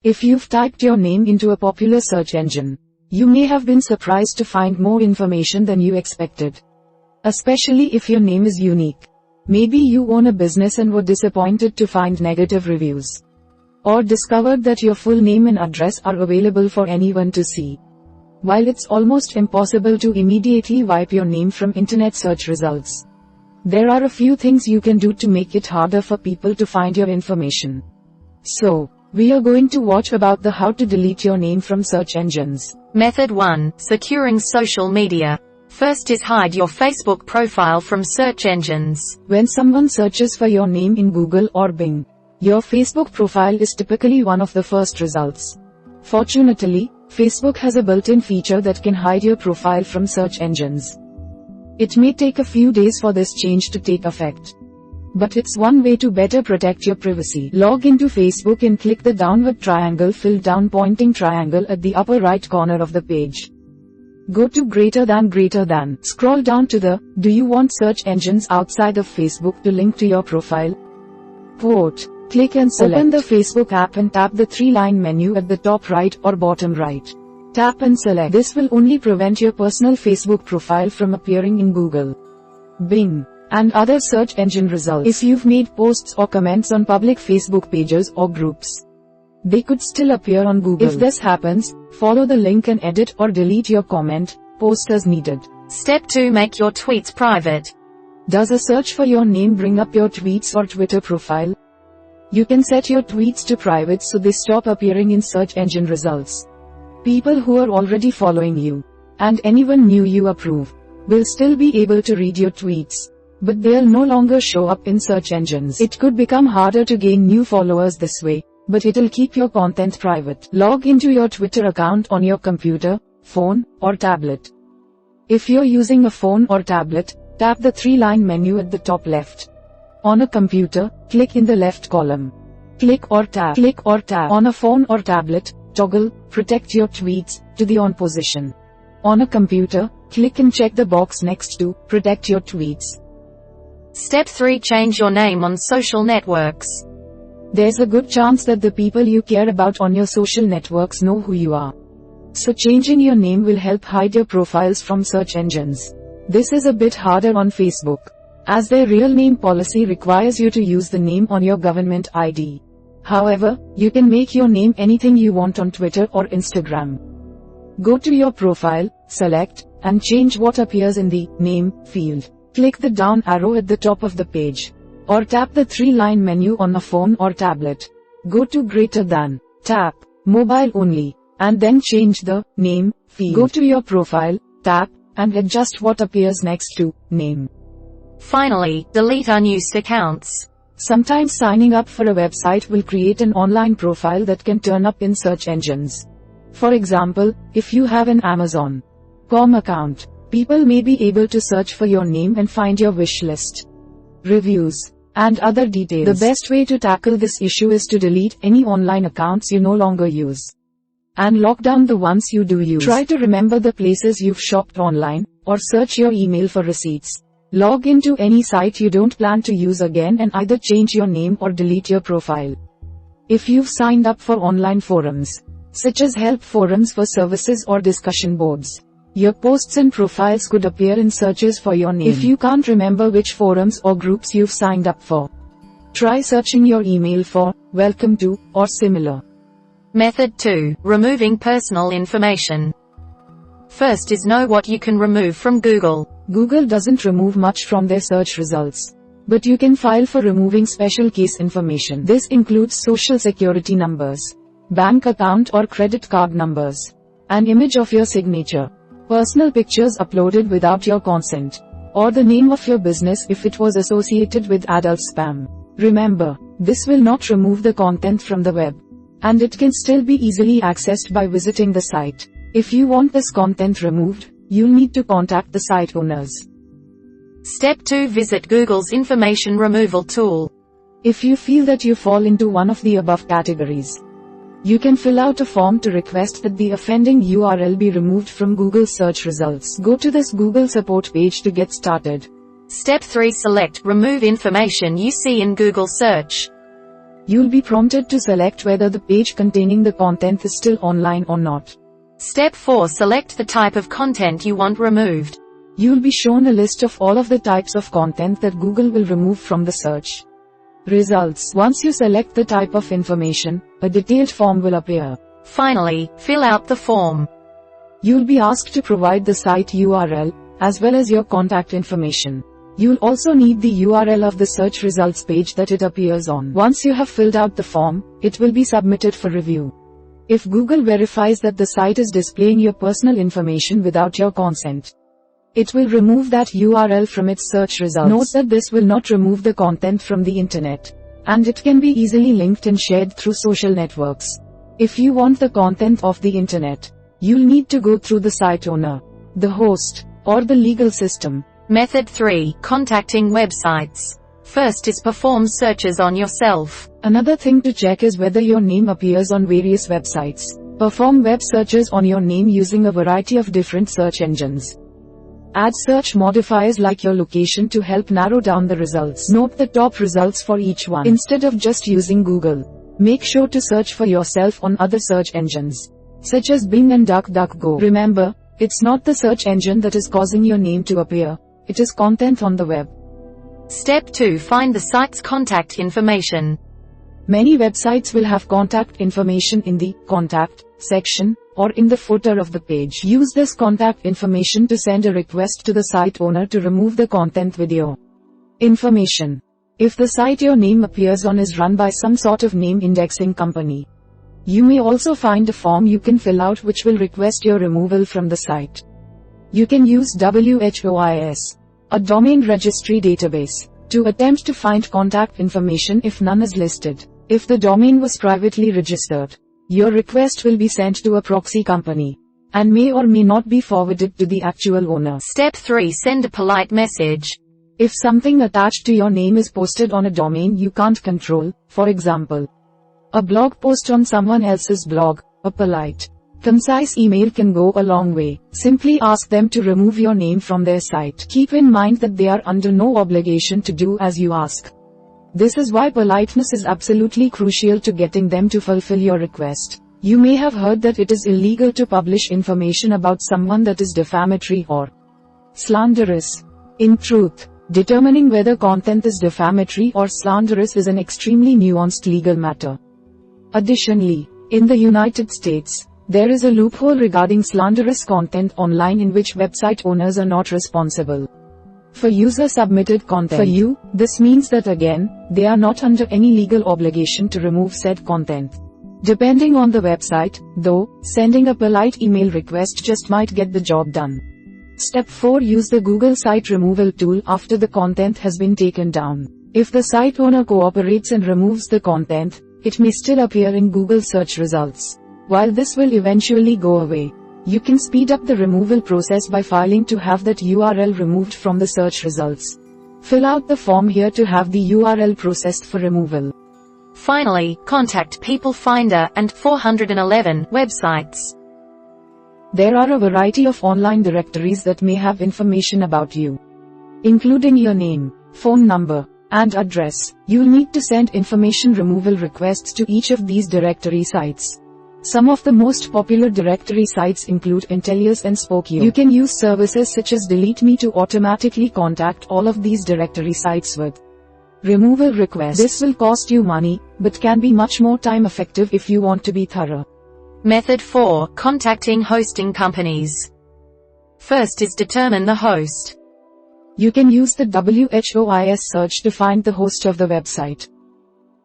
If you've typed your name into a popular search engine, you may have been surprised to find more information than you expected. Especially if your name is unique. Maybe you own a business and were disappointed to find negative reviews. Or discovered that your full name and address are available for anyone to see. While it's almost impossible to immediately wipe your name from internet search results, there are a few things you can do to make it harder for people to find your information. So, we are going to watch about the how to delete your name from search engines. Method 1. Securing social media. First is hide your Facebook profile from search engines. When someone searches for your name in Google or Bing, your Facebook profile is typically one of the first results. Fortunately, Facebook has a built-in feature that can hide your profile from search engines. It may take a few days for this change to take effect. But it's one way to better protect your privacy. Log into Facebook and click the downward triangle filled down pointing triangle at the upper right corner of the page. Go to greater than. Scroll down to the Do you want search engines outside of Facebook to link to your profile? Port. Click and select. Open the Facebook app and tap the three-line menu at the top right or bottom right. Tap and select. This will only prevent your personal Facebook profile from appearing in Google, Bing, and other search engine results. If you've made posts or comments on public Facebook pages or groups, they could still appear on Google. If this happens, follow the link and edit or delete your comment, post as needed. Step 2. Make your tweets private. Does a search for your name bring up your tweets or Twitter profile? You can set your tweets to private so they stop appearing in search engine results. People who are already following you, and anyone new you approve, will still be able to read your tweets, but they'll no longer show up in search engines. It could become harder to gain new followers this way, but it'll keep your content private. Log into your Twitter account on your computer, phone, or tablet. If you're using a phone or tablet, tap the three-line menu at the top left. On a computer, click in the left column. Click or tap. On a phone or tablet, toggle Protect your tweets to the on position. On a computer, click and check the box next to Protect your tweets. Step 3. Change your name on social networks. There's a good chance that the people you care about on your social networks know who you are. So changing your name will help hide your profiles from search engines. This is a bit harder on Facebook, as their real name policy requires you to use the name on your government ID. However, you can make your name anything you want on Twitter or Instagram. Go to your profile, select, and change what appears in the Name field. Click the down arrow at the top of the page, or tap the three-line menu on a phone or tablet. Go to greater than, tap Mobile only, and then change the Name field. Go to your profile, tap, and adjust what appears next to Name. Finally, delete unused accounts. Sometimes signing up for a website will create an online profile that can turn up in search engines. For example, if you have an Amazon.com account, people may be able to search for your name and find your wish list, reviews, and other details. The best way to tackle this issue is to delete any online accounts you no longer use, and lock down the ones you do use. Try to remember the places you've shopped online, or search your email for receipts. Log into any site you don't plan to use again and either change your name or delete your profile. If you've signed up for online forums, such as help forums for services or discussion boards, your posts and profiles could appear in searches for your name. If you can't remember which forums or groups you've signed up for, try searching your email for welcome to or similar. Method 2. Removing personal information. First is know what you can remove from Google. Google doesn't remove much from their search results, but you can file for removing special case information. This includes social security numbers, bank account or credit card numbers, an image of your signature, personal pictures uploaded without your consent, or the name of your business if it was associated with adult spam. Remember, this will not remove the content from the web, and it can still be easily accessed by visiting the site. If you want this content removed, you'll need to contact the site owners. Step 2. Visit Google's information removal tool. If you feel that you fall into one of the above categories, you can fill out a form to request that the offending URL be removed from Google search results. Go to this Google support page to get started. Step 3. Select Remove information you see in Google search. You'll be prompted to select whether the page containing the content is still online or not. Step 4. Select the type of content you want removed. You'll be shown a list of all of the types of content that Google will remove from the search results. Once you select the type of information, a detailed form will appear. Finally, fill out the form. You'll be asked to provide the site URL, as well as your contact information. You'll also need the URL of the search results page that it appears on. Once you have filled out the form, it will be submitted for review. If Google verifies that the site is displaying your personal information without your consent, it will remove that URL from its search results. Note that this will not remove the content from the internet, and it can be easily linked and shared through social networks. If you want the content off the internet, you'll need to go through the site owner, the host, or the legal system. Method 3. Contacting websites. First is perform searches on yourself. Another thing to check is whether your name appears on various websites. Perform web searches on your name using a variety of different search engines. Add search modifiers like your location to help narrow down the results. Note the top results for each one. Instead of just using Google, make sure to search for yourself on other search engines, such as Bing and DuckDuckGo. Remember, it's not the search engine that is causing your name to appear. It is content on the web. Step 2. Find the site's contact information. Many websites will have contact information in the Contact section, or in the footer of the page. Use this contact information to send a request to the site owner to remove the content with your information. If the site your name appears on is run by some sort of name indexing company, you may also find a form you can fill out which will request your removal from the site. You can use WHOIS, a domain registry database, to attempt to find contact information if none is listed. If the domain was privately registered, your request will be sent to a proxy company, and may or may not be forwarded to the actual owner. Step 3. Send a polite message. If something attached to your name is posted on a domain you can't control, for example, a blog post on someone else's blog, a polite, concise email can go a long way. Simply ask them to remove your name from their site. Keep in mind that they are under no obligation to do as you ask. This is why politeness is absolutely crucial to getting them to fulfill your request. You may have heard that it is illegal to publish information about someone that is defamatory or slanderous. In truth, determining whether content is defamatory or slanderous is an extremely nuanced legal matter. Additionally, in the United States, there is a loophole regarding slanderous content online in which website owners are not responsible for user-submitted content. For you, this means that again, they are not under any legal obligation to remove said content. Depending on the website, though, sending a polite email request just might get the job done. Step 4. Use the Google Site Removal tool after the content has been taken down. If the site owner cooperates and removes the content, it may still appear in Google search results. While this will eventually go away, you can speed up the removal process by filing to have that URL removed from the search results. Fill out the form here to have the URL processed for removal. Finally, contact People Finder and 411 websites. There are a variety of online directories that may have information about you, including your name, phone number, and address. You'll need to send information removal requests to each of these directory sites. Some of the most popular directory sites include Intelius and Spokeo. You can use services such as DeleteMe to automatically contact all of these directory sites with removal requests. This will cost you money, but can be much more time effective if you want to be thorough. Method 4. Contacting hosting companies. First is determine the host. You can use the WHOIS search to find the host of the website.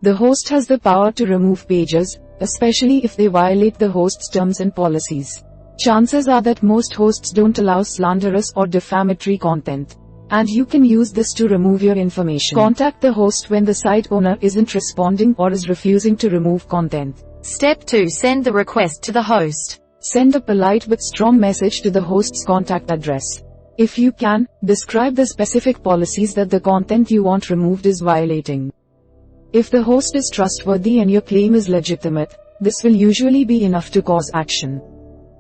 The host has the power to remove pages, especially if they violate the host's terms and policies. Chances are that most hosts don't allow slanderous or defamatory content, and you can use this to remove your information. Contact the host when the site owner isn't responding or is refusing to remove content. Step 2. Send the request to the host. Send a polite but strong message to the host's contact address. If you can, describe the specific policies that the content you want removed is violating. If the host is trustworthy and your claim is legitimate, this will usually be enough to cause action.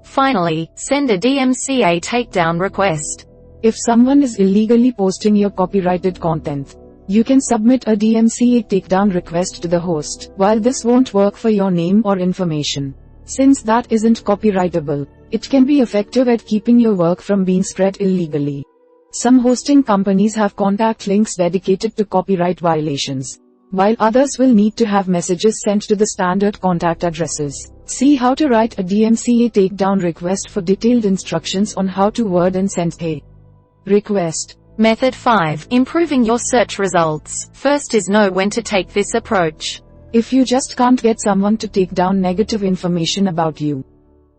Finally, send a DMCA takedown request. If someone is illegally posting your copyrighted content, You can submit a DMCA takedown request to the host. While this won't work for your name or information, since that isn't copyrightable, it can be effective at keeping your work from being spread illegally. Some hosting companies have contact links dedicated to copyright violations, while others will need to have messages sent to the standard contact addresses. See how to write a DMCA takedown request for detailed instructions on how to word and send a request. Method 5. Improving your search results. First is know when to take this approach. If you just can't get someone to take down negative information about you,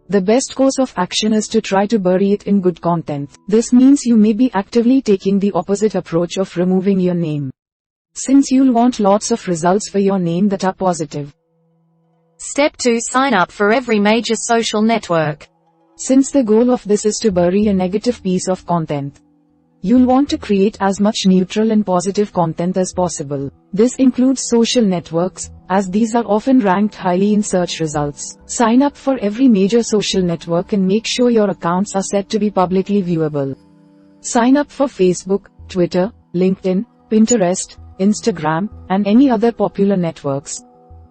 the best course of action is to try to bury it in good content. This means you may be actively taking the opposite approach of removing your name, since you'll want lots of results for your name that are positive. Step 2. Sign up for every major social network. Since the goal of this is to bury a negative piece of content, you'll want to create as much neutral and positive content as possible. This includes social networks, as these are often ranked highly in search results. Sign up for every major social network and make sure your accounts are set to be publicly viewable. Sign up for Facebook, Twitter, LinkedIn, Pinterest, Instagram, and any other popular networks.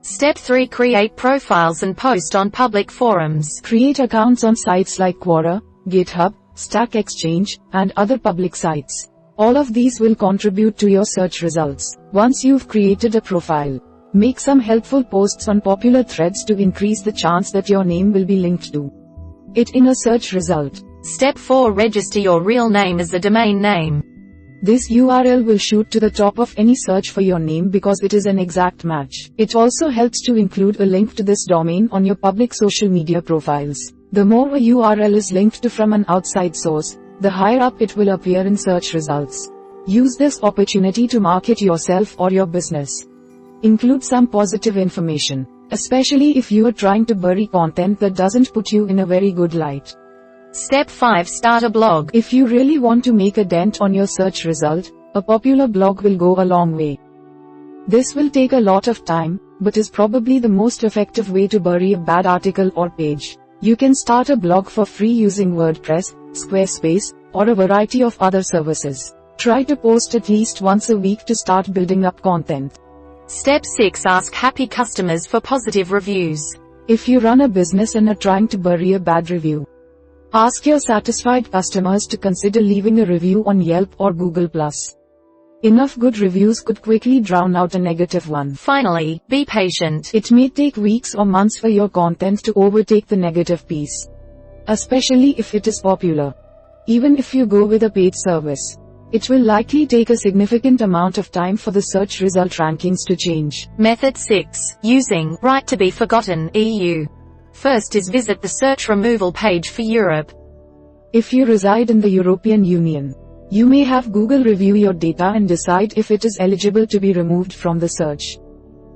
Step 3. Create profiles and post on public forums. Create accounts on sites like Quora, GitHub, Stack Exchange, and other public sites. All of these will contribute to your search results. Once you've created a profile, make some helpful posts on popular threads to increase the chance that your name will be linked to it in a search result. Step 4. Register your real name as a domain name. This URL will shoot to the top of any search for your name because it is an exact match. It also helps to include a link to this domain on your public social media profiles. The more a URL is linked to from an outside source, the higher up it will appear in search results. Use this opportunity to market yourself or your business. Include some positive information, especially if you are trying to bury content that doesn't put you in a very good light. Step 5. Start a blog. If you really want to make a dent on your search result, a popular blog will go a long way. This will take a lot of time, but is probably the most effective way to bury a bad article or page. You can start a blog for free using WordPress, Squarespace, or a variety of other services. Try to post at least once a week to start building up content. Step 6. Ask happy customers for positive reviews. If you run a business and are trying to bury a bad review, ask your satisfied customers to consider leaving a review on Yelp or Google+. Enough good reviews could quickly drown out a negative one. Finally, be patient. It may take weeks or months for your content to overtake the negative piece, especially if it is popular. Even if you go with a paid service, it will likely take a significant amount of time for the search result rankings to change. Method 6. Using Right to be Forgotten EU. First is visit the search removal page for Europe. If you reside in the European Union, you may have Google review your data and decide if it is eligible to be removed from the search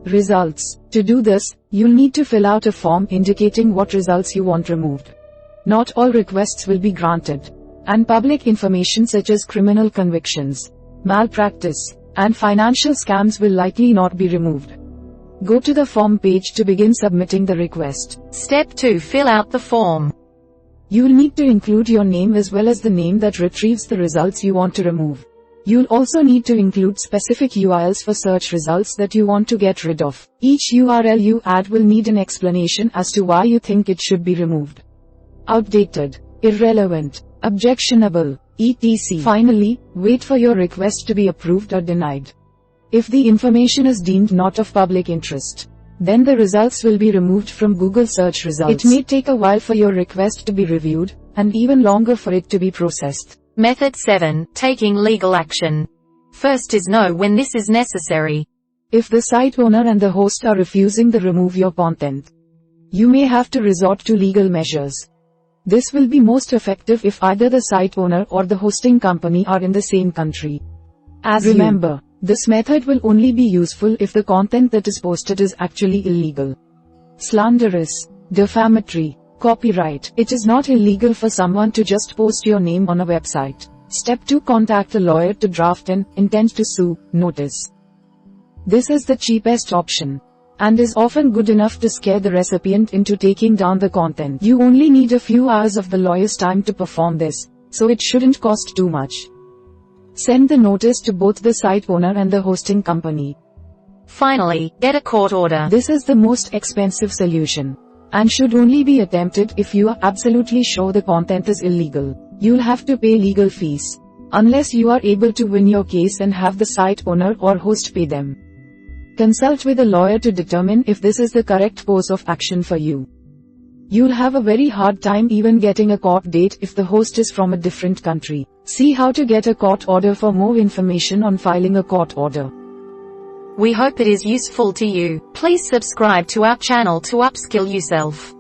results. To do this, you'll need to fill out a form indicating what results you want removed. Not all requests will be granted, and public information such as criminal convictions, malpractice, and financial scams will likely not be removed. Go to the form page to begin submitting the request. Step 2. Fill out the form. You'll need to include your name as well as the name that retrieves the results you want to remove. You'll also need to include specific URLs for search results that you want to get rid of. Each URL you add will need an explanation as to why you think it should be removed. Outdated, irrelevant, objectionable, etc. Finally, wait for your request to be approved or denied. If the information is deemed not of public interest, then the results will be removed from Google search results. It may take a while for your request to be reviewed, and even longer for it to be processed. Method 7. Taking legal action. First is know when this is necessary. If the site owner and the host are refusing to remove your content, you may have to resort to legal measures. This will be most effective if either the site owner or the hosting company are in the same country. Remember, this method will only be useful if the content that is posted is actually illegal, slanderous, defamatory, copyright. It is not illegal for someone to just post your name on a website. Step 2. Contact a lawyer to draft an intent to sue notice. This is the cheapest option, and is often good enough to scare the recipient into taking down the content. You only need a few hours of the lawyer's time to perform this, so it shouldn't cost too much. Send the notice to both the site owner and the hosting company. Finally, get a court order. This is the most expensive solution, and should only be attempted if you are absolutely sure the content is illegal. You'll have to pay legal fees, unless you are able to win your case and have the site owner or host pay them. Consult with a lawyer to determine if this is the correct course of action for you. You'll have a very hard time even getting a court date if the host is from a different country. See how to get a court order for more information on filing a court order. We hope it is useful to you. Please subscribe to our channel to upskill yourself.